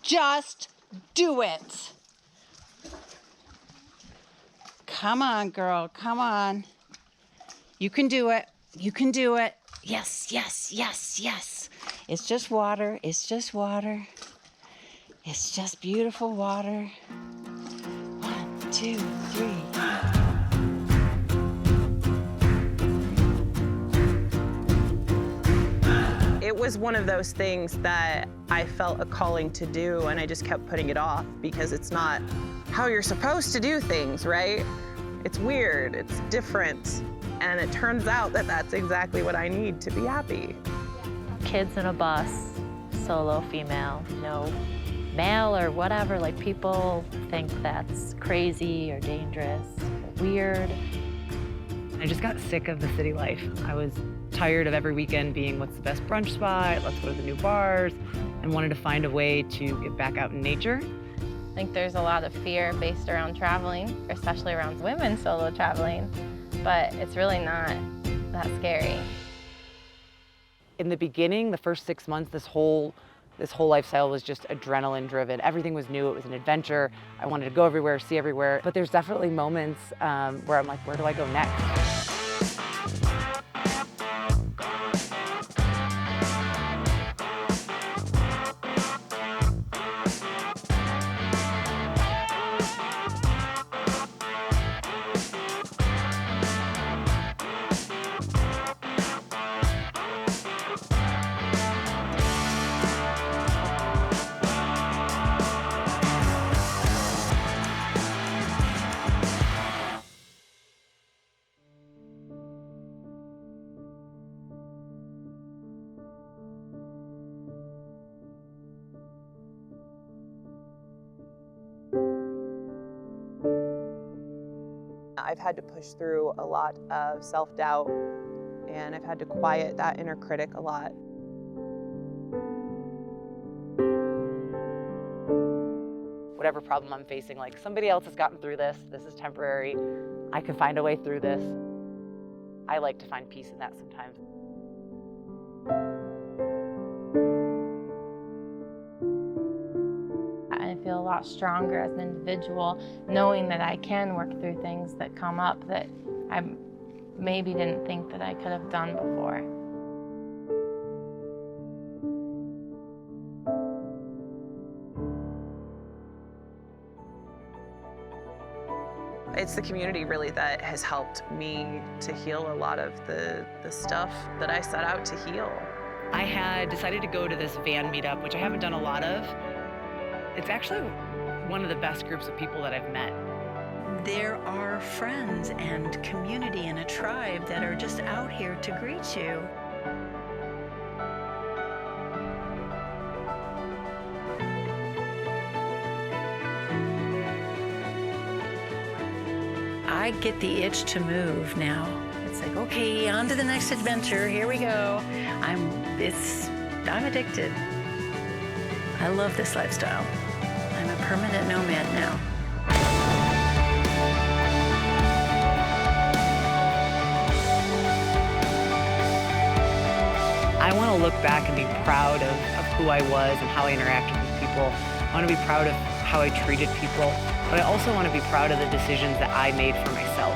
Just do it. Come on, girl. Come on. You can do it. You can do it. Yes, yes, yes, yes. It's just water. It's just water. It's just beautiful water. 1, 2, 3. It was one of those things that I felt a calling to do, and I just kept putting it off because it's not how you're supposed to do things, right? It's weird, it's different, and it turns out that that's exactly what I need to be happy. Kids in a bus, solo female, no male or whatever, like people think that's crazy or dangerous or weird. I just got sick of the city life. I was tired of every weekend being what's the best brunch spot, let's go to the new bars, and wanted to find a way to get back out in nature. I think there's a lot of fear based around traveling, especially around women solo traveling, but it's really not that scary. In the beginning, the first 6 months, this whole lifestyle was just adrenaline driven. Everything was new, it was an adventure. I wanted to go everywhere, see everywhere, but there's definitely moments where I'm like, where do I go next? I've had to push through a lot of self-doubt, and I've had to quiet that inner critic a lot. Whatever problem I'm facing, like somebody else has gotten through this, this is temporary, I can find a way through this. I like to find peace in that sometimes. I feel a lot stronger as an individual, knowing that I can work through things that come up that I maybe didn't think that I could have done before. It's the community really that has helped me to heal a lot of the stuff that I set out to heal. I had decided to go to this van meetup, which I haven't done a lot of. It's actually one of the best groups of people that I've met. There are friends and community and a tribe that are just out here to greet you. I get the itch to move now. It's like, okay, on to the next adventure. Here we go. I'm addicted. I love this lifestyle. I'm a permanent nomad now. I want to look back and be proud of who I was and how I interacted with people. I want to be proud of how I treated people, but I also want to be proud of the decisions that I made for myself.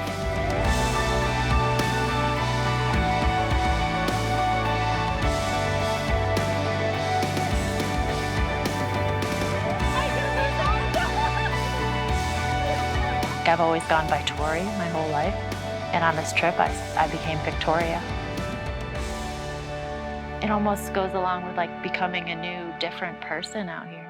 I've always gone by Tori my whole life, and on this trip I became Victoria. It almost goes along with like becoming a new, different person out here.